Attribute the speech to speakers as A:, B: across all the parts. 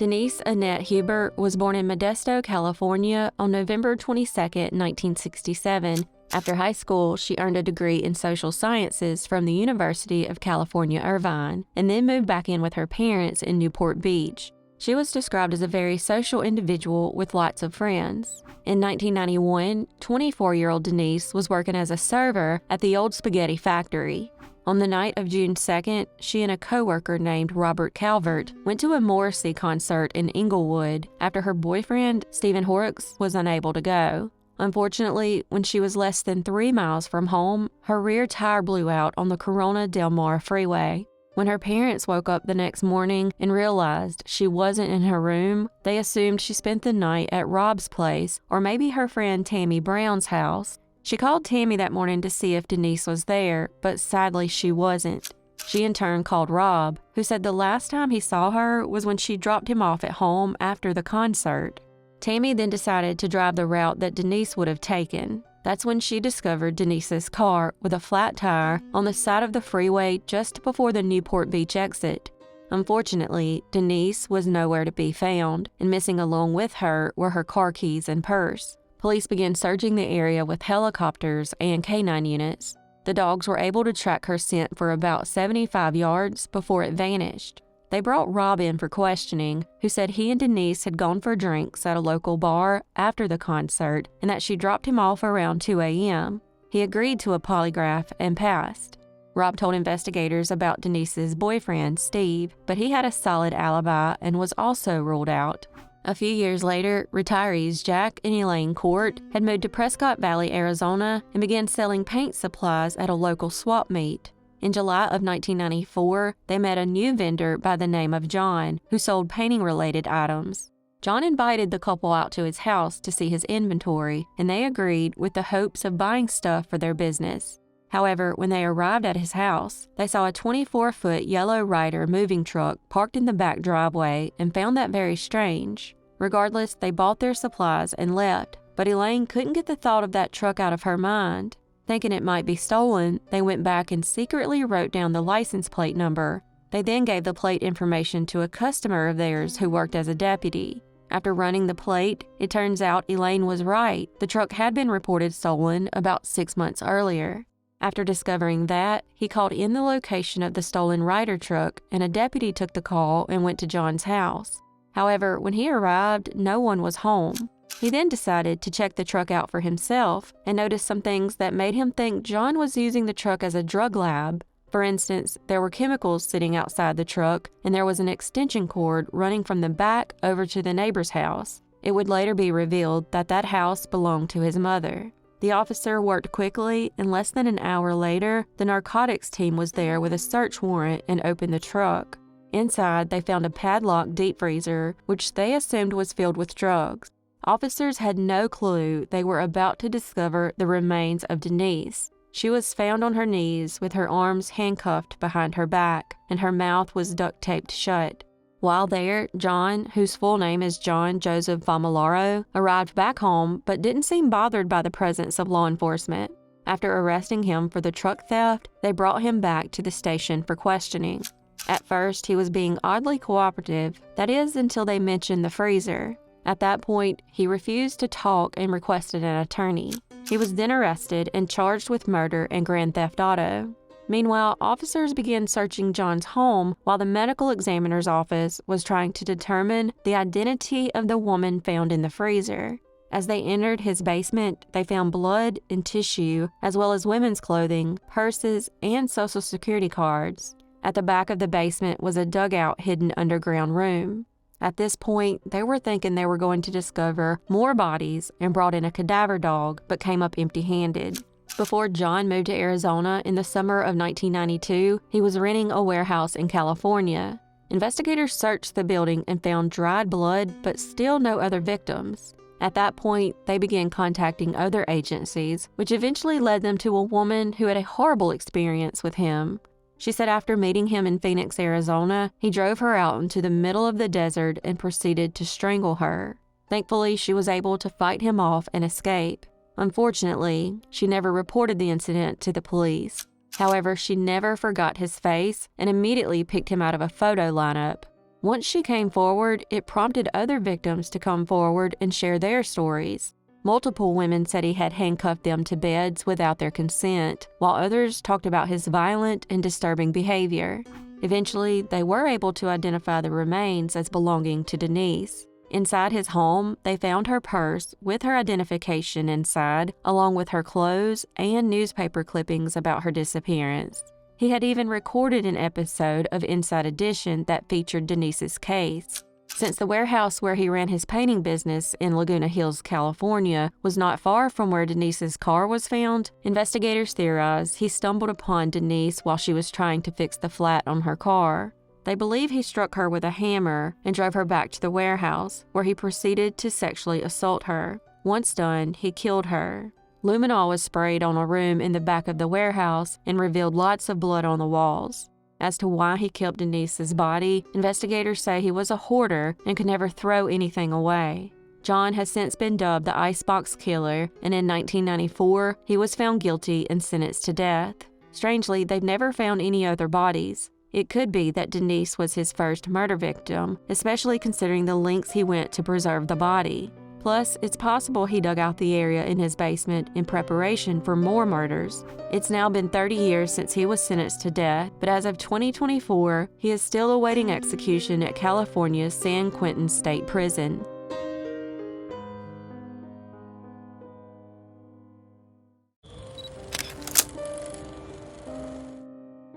A: Denise Annette Huber was born in Modesto, California on November 22, 1967. After high school, she earned a degree in social sciences from the University of California, Irvine, and then moved back in with her parents in Newport Beach. She was described as a very social individual with lots of friends. In 1991, 24-year-old Denise was working as a server at the old spaghetti factory. On the night of June 2nd, she and a coworker named Robert Calvert went to a Morrissey concert in Inglewood after her boyfriend, Stephen Horrocks, was unable to go. Unfortunately, when she was less than 3 miles from home, her rear tire blew out on the Corona Del Mar freeway. When her parents woke up the next morning and realized she wasn't in her room, they assumed she spent the night at Rob's place or maybe her friend Tammy Brown's house. She called Tammy that morning to see if Denise was there, but sadly she wasn't. She in turn called Rob, who said the last time he saw her was when she dropped him off at home after the concert. Tammy then decided to drive the route that Denise would have taken. That's when she discovered Denise's car with a flat tire on the side of the freeway just before the Newport Beach exit. Unfortunately, Denise was nowhere to be found, and missing along with her were her car keys and purse. Police began searching the area with helicopters and canine units. The dogs were able to track her scent for about 75 yards before it vanished. They brought Rob in for questioning, who said he and Denise had gone for drinks at a local bar after the concert and that she dropped him off around 2 a.m. He agreed to a polygraph and passed. Rob told investigators about Denise's boyfriend, Steve, but he had a solid alibi and was also ruled out. A few years later, retirees Jack and Elaine Court had moved to Prescott Valley, Arizona, and began selling paint supplies at a local swap meet. In July of 1994, they met a new vendor by the name of John, who sold painting-related items. John invited the couple out to his house to see his inventory, and they agreed with the hopes of buying stuff for their business. However, when they arrived at his house, they saw a 24-foot yellow Ryder moving truck parked in the back driveway and found that very strange. Regardless, they bought their supplies and left, but Elaine couldn't get the thought of that truck out of her mind. Thinking it might be stolen, they went back and secretly wrote down the license plate number. They then gave the plate information to a customer of theirs who worked as a deputy. After running the plate, it turns out Elaine was right. The truck had been reported stolen about 6 months earlier. After discovering that, he called in the location of the stolen Ryder truck, and a deputy took the call and went to John's house. However, when he arrived, no one was home. He then decided to check the truck out for himself and noticed some things that made him think John was using the truck as a drug lab. For instance, there were chemicals sitting outside the truck, and there was an extension cord running from the back over to the neighbor's house. It would later be revealed that that house belonged to his mother. The officer worked quickly, and less than an hour later, the narcotics team was there with a search warrant and opened the truck. Inside, they found a padlocked deep freezer, which they assumed was filled with drugs. Officers had no clue they were about to discover the remains of Denise. She was found on her knees with her arms handcuffed behind her back, and her mouth was duct-taped shut. While there, John, whose full name is John Joseph Famularo, arrived back home but didn't seem bothered by the presence of law enforcement. After arresting him for the truck theft, they brought him back to the station for questioning. At first, he was being oddly cooperative, that is, until they mentioned the freezer. At that point, he refused to talk and requested an attorney. He was then arrested and charged with murder and grand theft auto. Meanwhile, officers began searching John's home while the medical examiner's office was trying to determine the identity of the woman found in the freezer. As they entered his basement, they found blood and tissue, as well as women's clothing, purses, and Social Security cards. At the back of the basement was a dugout hidden underground room. At this point, they were thinking they were going to discover more bodies and brought in a cadaver dog, but came up empty-handed. Before John moved to Arizona in the summer of 1992, he was renting a warehouse in California. Investigators searched the building and found dried blood, but still no other victims. At that point, they began contacting other agencies, which eventually led them to a woman who had a horrible experience with him. She said after meeting him in Phoenix, Arizona, he drove her out into the middle of the desert and proceeded to strangle her. Thankfully, she was able to fight him off and escape. Unfortunately, she never reported the incident to the police. However, she never forgot his face and immediately picked him out of a photo lineup. Once she came forward, it prompted other victims to come forward and share their stories. Multiple women said he had handcuffed them to beds without their consent, while others talked about his violent and disturbing behavior. Eventually, they were able to identify the remains as belonging to Denise. Inside his home, they found her purse with her identification inside, along with her clothes and newspaper clippings about her disappearance. He had even recorded an episode of Inside Edition that featured Denise's case. Since the warehouse where he ran his painting business in Laguna Hills, California, was not far from where Denise's car was found, investigators theorize he stumbled upon Denise while she was trying to fix the flat on her car. They believe he struck her with a hammer and drove her back to the warehouse, where he proceeded to sexually assault her. Once done, he killed her. Luminol was sprayed on a room in the back of the warehouse and revealed lots of blood on the walls. As to why he killed Denise's body, investigators say he was a hoarder and could never throw anything away. John has since been dubbed the Icebox Killer, and in 1994, he was found guilty and sentenced to death. Strangely, they've never found any other bodies. It could be that Denise was his first murder victim, especially considering the lengths he went to preserve the body. Plus, it's possible he dug out the area in his basement in preparation for more murders. It's now been 30 years since he was sentenced to death, but as of 2024, he is still awaiting execution at California's San Quentin State Prison.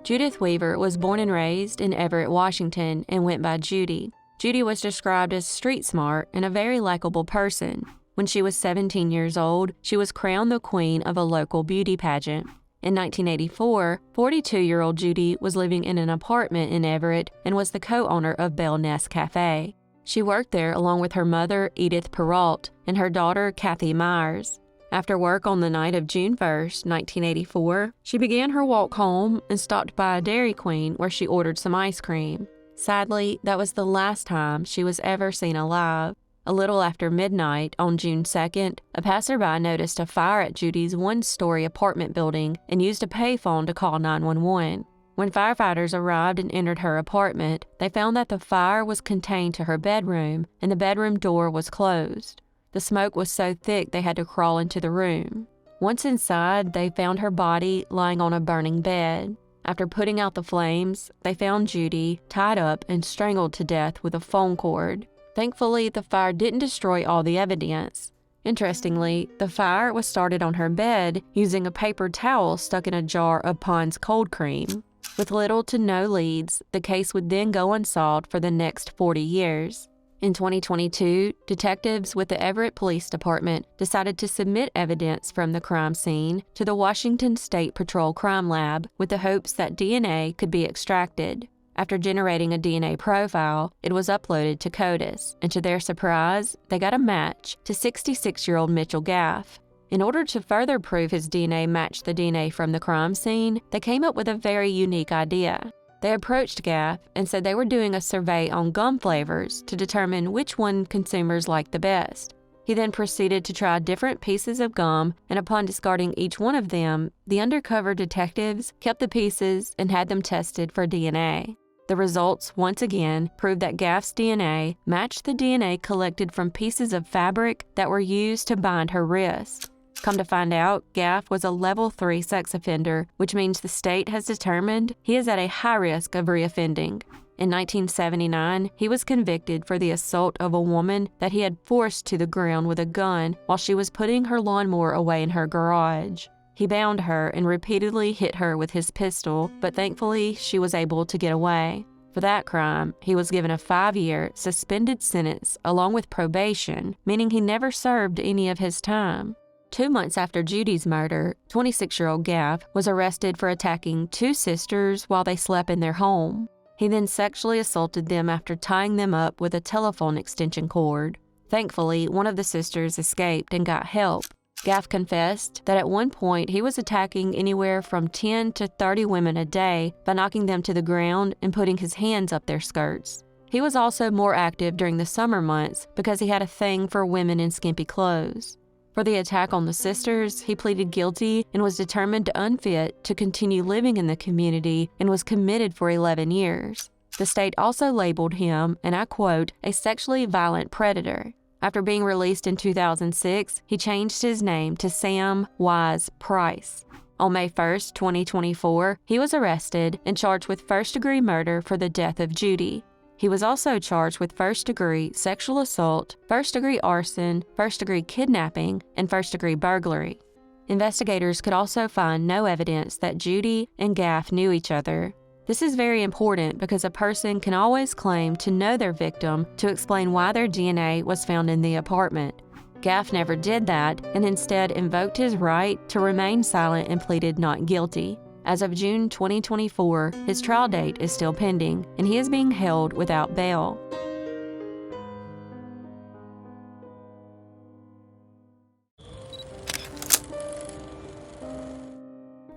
A: Judith Weaver was born and raised in Everett, Washington, and went by Judy. Judy was described as street smart and a very likable person. When she was 17 years old, she was crowned the queen of a local beauty pageant. In 1984, 42-year-old Judy was living in an apartment in Everett and was the co-owner of Bell Nest Cafe. She worked there along with her mother, Edith Perrault, and her daughter, Kathy Myers. After work on the night of June 1, 1984, she began her walk home and stopped by a Dairy Queen where she ordered some ice cream. Sadly, that was the last time she was ever seen alive. A little after midnight on June 2nd, a passerby noticed a fire at Judy's one-story apartment building and used a payphone to call 911. When firefighters arrived and entered her apartment, they found that the fire was contained to her bedroom and the bedroom door was closed. The smoke was so thick they had to crawl into the room. Once inside, they found her body lying on a burning bed. After putting out the flames, they found Judy tied up and strangled to death with a phone cord. Thankfully, the fire didn't destroy all the evidence. Interestingly, the fire was started on her bed using a paper towel stuck in a jar of Pond's cold cream. With little to no leads, the case would then go unsolved for the next 40 years. In 2022, detectives with the Everett Police Department decided to submit evidence from the crime scene to the Washington State Patrol Crime Lab with the hopes that DNA could be extracted. After generating a DNA profile, it was uploaded to CODIS, and to their surprise, they got a match to 66-year-old Mitchell Gaff. In order to further prove his DNA matched the DNA from the crime scene, they came up with a very unique idea. They approached Gaff and said they were doing a survey on gum flavors to determine which one consumers liked the best. He then proceeded to try different pieces of gum, and upon discarding each one of them, the undercover detectives kept the pieces and had them tested for DNA. The results, once again, proved that Gaff's DNA matched the DNA collected from pieces of fabric that were used to bind her wrists. Come to find out, Gaff was a level 3 sex offender, which means the state has determined he is at a high risk of reoffending. In 1979, he was convicted for the assault of a woman that he had forced to the ground with a gun while she was putting her lawnmower away in her garage. He bound her and repeatedly hit her with his pistol, but thankfully she was able to get away. For that crime, he was given a 5-year suspended sentence along with probation, meaning he never served any of his time. 2 months after Judy's murder, 26-year-old Gaff was arrested for attacking 2 sisters while they slept in their home. He then sexually assaulted them after tying them up with a telephone extension cord. Thankfully, one of the sisters escaped and got help. Gaff confessed that at one point he was attacking anywhere from 10 to 30 women a day by knocking them to the ground and putting his hands up their skirts. He was also more active during the summer months because he had a thing for women in skimpy clothes. For the attack on the sisters, he pleaded guilty and was determined to unfit to continue living in the community and was committed for 11 years. The state also labeled him, and I quote, a sexually violent predator. After being released in 2006, he changed his name to Sam Wise Price. On May 1, 2024, he was arrested and charged with first-degree murder for the death of Judy. He was also charged with first-degree sexual assault, first-degree arson, first-degree kidnapping, and first-degree burglary. Investigators could also find no evidence that Judy and Gaff knew each other. This is very important because a person can always claim to know their victim to explain why their DNA was found in the apartment. Gaff never did that and instead invoked his right to remain silent and pleaded not guilty. As of June 2024, his trial date is still pending, and he is being held without bail.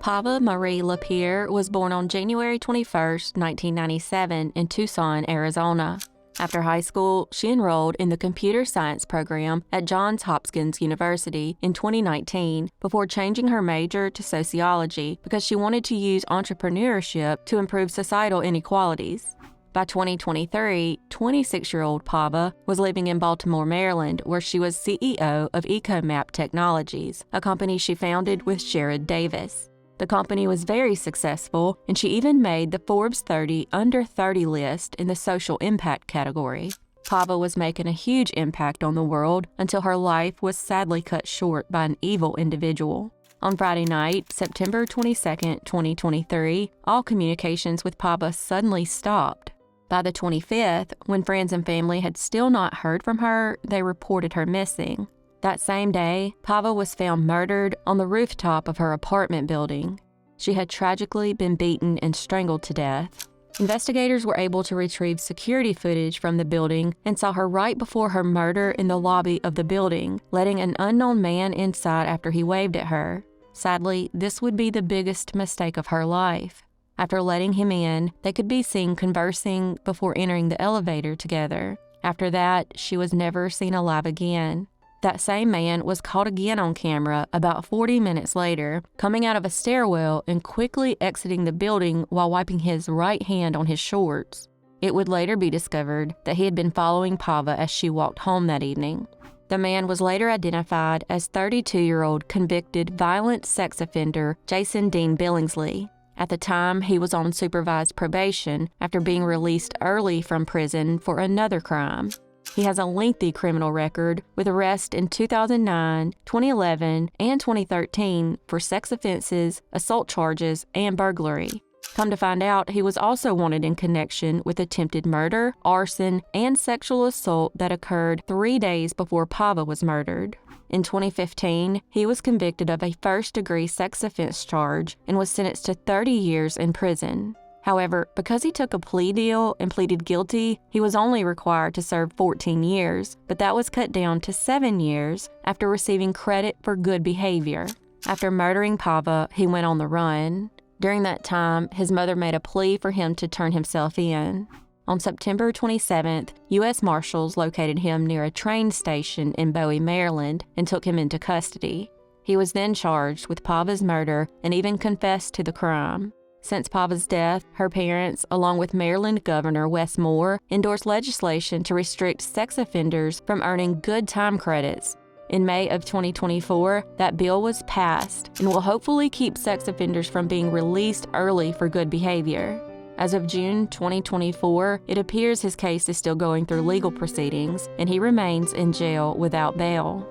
A: Pava LaPere was born on January 21, 1997, in Tucson, Arizona. After high school, she enrolled in the computer science program at Johns Hopkins University in 2019 before changing her major to sociology because she wanted to use entrepreneurship to improve societal inequalities. By 2023, 26-year-old Pava was living in Baltimore, Maryland, where she was CEO of EcoMap Technologies, a company she founded with Sherrod Davis. The company was very successful, and she even made the Forbes 30 Under 30 list in the social impact category. Pava was making a huge impact on the world until her life was sadly cut short by an evil individual. On Friday night, September 22, 2023, all communications with Pava suddenly stopped. By the 25th, when friends and family had still not heard from her, they reported her missing. That same day, Pava was found murdered on the rooftop of her apartment building. She had tragically been beaten and strangled to death. Investigators were able to retrieve security footage from the building and saw her right before her murder in the lobby of the building, letting an unknown man inside after he waved at her. Sadly, this would be the biggest mistake of her life. After letting him in, they could be seen conversing before entering the elevator together. After that, she was never seen alive again. That same man was caught again on camera about 40 minutes later, coming out of a stairwell and quickly exiting the building while wiping his right hand on his shorts. It would later be discovered that he had been following Pava as she walked home that evening. The man was later identified as 32-year-old convicted violent sex offender Jason Dean Billingsley. At the time, he was on supervised probation after being released early from prison for another crime. He has a lengthy criminal record with arrests in 2009, 2011, and 2013 for sex offenses, assault charges, and burglary. Come to find out, he was also wanted in connection with attempted murder, arson, and sexual assault that occurred 3 days before Pava was murdered. In 2015, he was convicted of a first-degree sex offense charge and was sentenced to 30 years in prison. However, because he took a plea deal and pleaded guilty, he was only required to serve 14 years, but that was cut down to 7 years after receiving credit for good behavior. After murdering Pava, he went on the run. During that time, his mother made a plea for him to turn himself in. On September 27th, U.S. Marshals located him near a train station in Bowie, Maryland, and took him into custody. He was then charged with Pava's murder and even confessed to the crime. Since Pava's death, her parents, along with Maryland Governor Wes Moore, endorsed legislation to restrict sex offenders from earning good time credits. In May of 2024, that bill was passed and will hopefully keep sex offenders from being released early for good behavior. As of June 2024, it appears his case is still going through legal proceedings, and he remains in jail without bail.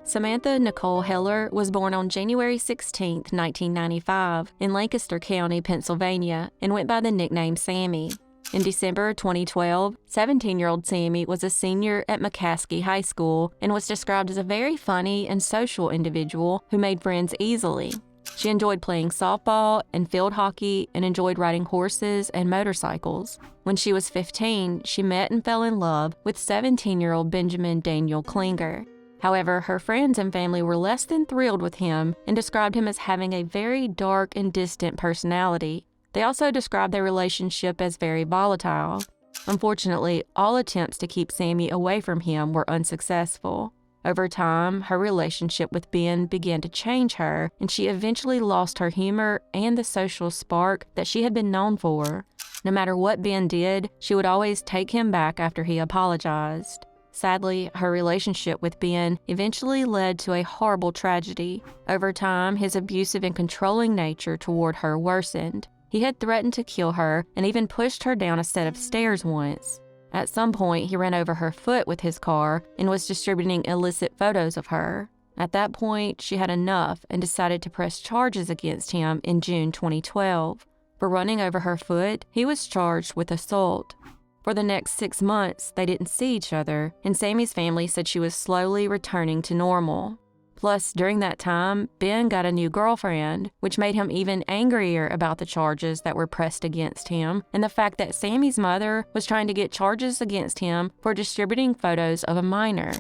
A: Samantha Nicole Heller was born on January 16, 1995, in Lancaster County, Pennsylvania, and went by the nickname Sammy. In December 2012, 17-year-old Sammy was a senior at McCaskey High School and was described as a very funny and social individual who made friends easily. She enjoyed playing softball and field hockey and enjoyed riding horses and motorcycles. When she was 15, she met and fell in love with 17-year-old Benjamin Daniel Klinger. However, her friends and family were less than thrilled with him and described him as having a very dark and distant personality. They also described their relationship as very volatile. Unfortunately, all attempts to keep Sammy away from him were unsuccessful. Over time, her relationship with Ben began to change her, and she eventually lost her humor and the social spark that she had been known for. No matter what Ben did, she would always take him back after he apologized. Sadly, her relationship with Ben eventually led to a horrible tragedy. Over time, his abusive and controlling nature toward her worsened. He had threatened to kill her and even pushed her down a set of stairs once. At some point, he ran over her foot with his car and was distributing illicit photos of her. At that point, she had enough and decided to press charges against him in June 2012. For running over her foot, he was charged with assault. For the next 6 months, they didn't see each other, and Sammy's family said she was slowly returning to normal. Plus, during that time, Ben got a new girlfriend, which made him even angrier about the charges that were pressed against him and the fact that Sammy's mother was trying to get charges against him for distributing photos of a minor.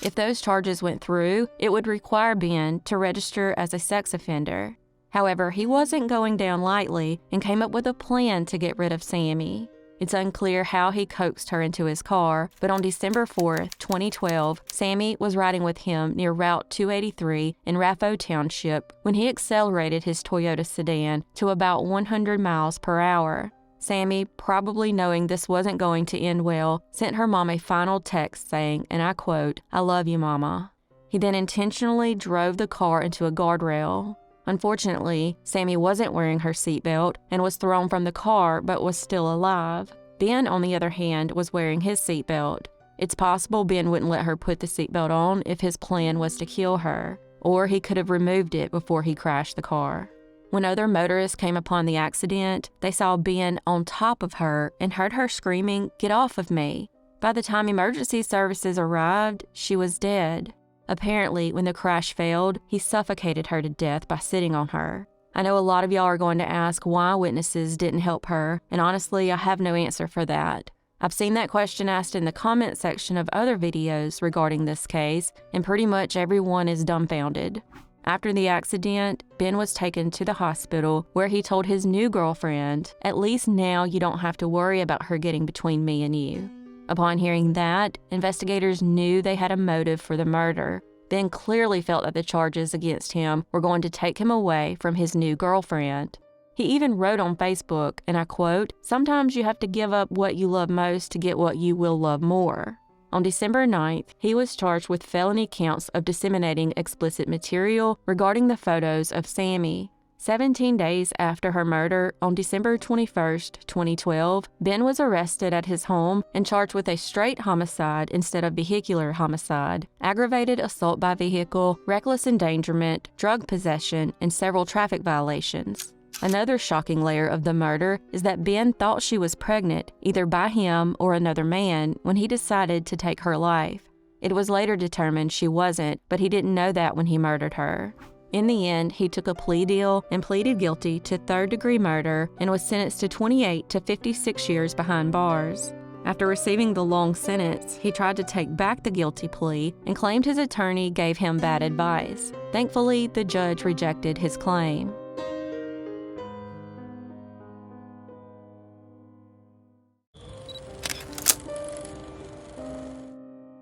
A: If those charges went through, it would require Ben to register as a sex offender. However, he wasn't going down lightly and came up with a plan to get rid of Sammy. It's unclear how he coaxed her into his car, but on December 4, 2012, Sammy was riding with him near Route 283 in Raffo Township when he accelerated his Toyota sedan to about 100 miles per hour. Sammy, probably knowing this wasn't going to end well, sent her mom a final text saying, and I quote, "I love you, Mama." He then intentionally drove the car into a guardrail. Unfortunately, Sammy wasn't wearing her seatbelt and was thrown from the car but was still alive. Ben, on the other hand, was wearing his seatbelt. It's possible Ben wouldn't let her put the seatbelt on if his plan was to kill her, or he could have removed it before he crashed the car. When other motorists came upon the accident, they saw Ben on top of her and heard her screaming, "Get off of me." By the time emergency services arrived, she was dead. Apparently, when the crash failed, he suffocated her to death by sitting on her. I know a lot of y'all are going to ask why witnesses didn't help her, and honestly, I have no answer for that. I've seen that question asked in the comment section of other videos regarding this case, and pretty much everyone is dumbfounded. After the accident, Ben was taken to the hospital where he told his new girlfriend, "At least now you don't have to worry about her getting between me and you." Upon hearing that, investigators knew they had a motive for the murder. Ben clearly felt that the charges against him were going to take him away from his new girlfriend. He even wrote on Facebook, and I quote, "Sometimes you have to give up what you love most to get what you will love more." On December 9th, he was charged with felony counts of disseminating explicit material regarding the photos of Sammy. 17 days after her murder, on December 21st, 2012, Ben was arrested at his home and charged with a straight homicide instead of vehicular homicide, aggravated assault by vehicle, reckless endangerment, drug possession, and several traffic violations. Another shocking layer of the murder is that Ben thought she was pregnant, either by him or another man, when he decided to take her life. It was later determined she wasn't, but he didn't know that when he murdered her. In the end, he took a plea deal and pleaded guilty to third-degree murder and was sentenced to 28 to 56 years behind bars. After receiving the long sentence, he tried to take back the guilty plea and claimed his attorney gave him bad advice. Thankfully, the judge rejected his claim.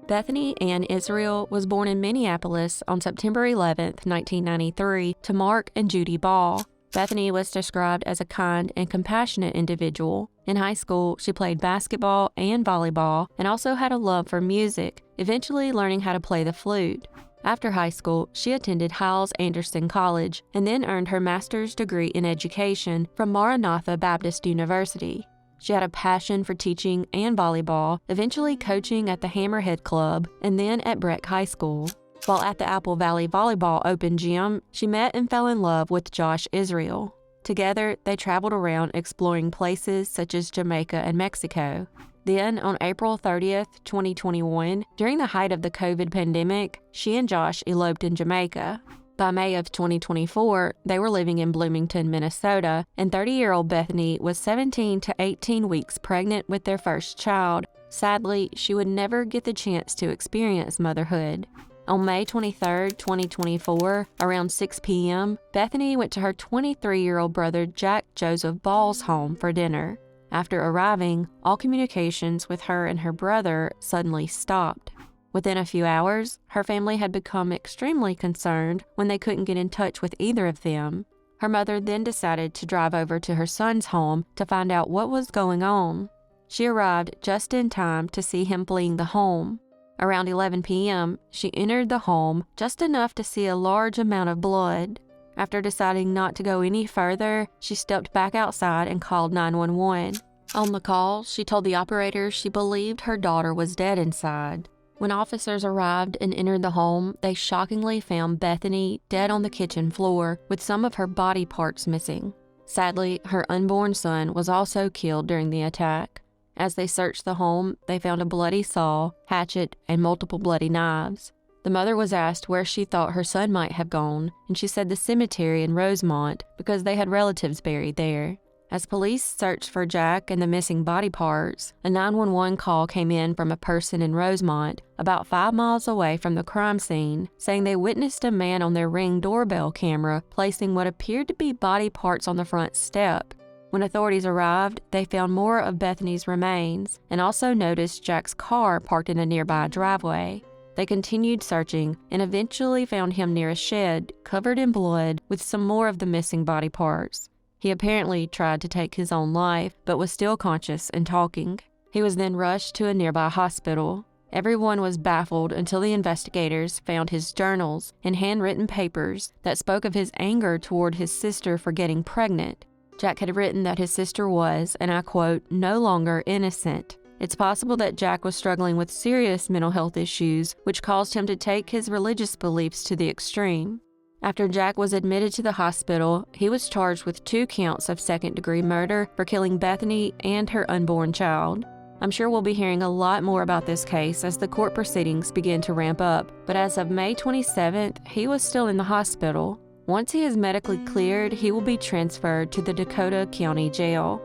A: Bethany Ann Israel was born in Minneapolis on September 11, 1993, to Mark and Judy Ball. Bethany was described as a kind and compassionate individual. In high school, she played basketball and volleyball and also had a love for music, eventually learning how to play the flute. After high school, she attended Hyles-Anderson College and then earned her master's degree in education from Maranatha Baptist University. She had a passion for teaching and volleyball, eventually coaching at the Hammerhead Club and then at Breck High School. While at the Apple Valley Volleyball Open Gym, she met and fell in love with Josh Israel. Together, they traveled around exploring places such as Jamaica and Mexico. Then, on April 30th, 2021, during the height of the COVID pandemic, she and Josh eloped in Jamaica. By May of 2024, they were living in Bloomington, Minnesota, and 30-year-old Bethany was 17 to 18 weeks pregnant with their first child. Sadly, she would never get the chance to experience motherhood. On May 23, 2024, around 6 p.m., Bethany went to her 23-year-old brother Jack Joseph Ball's home for dinner. After arriving, all communications with her and her brother suddenly stopped. Within a few hours, her family had become extremely concerned when they couldn't get in touch with either of them. Her mother then decided to drive over to her son's home to find out what was going on. She arrived just in time to see him fleeing the home. Around 11 p.m., she entered the home just enough to see a large amount of blood. After deciding not to go any further, she stepped back outside and called 911. On the call, she told the operator she believed her daughter was dead inside. When officers arrived and entered the home, they shockingly found Bethany dead on the kitchen floor with some of her body parts missing. Sadly, her unborn son was also killed during the attack. As they searched the home, they found a bloody saw, hatchet, and multiple bloody knives. The mother was asked where she thought her son might have gone, and she said the cemetery in Rosemont because they had relatives buried there. As police searched for Jack and the missing body parts, a 911 call came in from a person in Rosemont, about 5 miles away from the crime scene, saying they witnessed a man on their Ring doorbell camera placing what appeared to be body parts on the front step. When authorities arrived, they found more of Bethany's remains and also noticed Jack's car parked in a nearby driveway. They continued searching and eventually found him near a shed, covered in blood, with some more of the missing body parts. He apparently tried to take his own life, but was still conscious and talking. He was then rushed to a nearby hospital. Everyone was baffled until the investigators found his journals and handwritten papers that spoke of his anger toward his sister for getting pregnant. Jack had written that his sister was, and I quote, "no longer innocent." It's possible that Jack was struggling with serious mental health issues, which caused him to take his religious beliefs to the extreme. After Jack was admitted to the hospital, he was charged with 2 counts of second-degree murder for killing Bethany and her unborn child. I'm sure we'll be hearing a lot more about this case as the court proceedings begin to ramp up, but as of May 27th, he was still in the hospital. Once he is medically cleared, he will be transferred to the Dakota County Jail.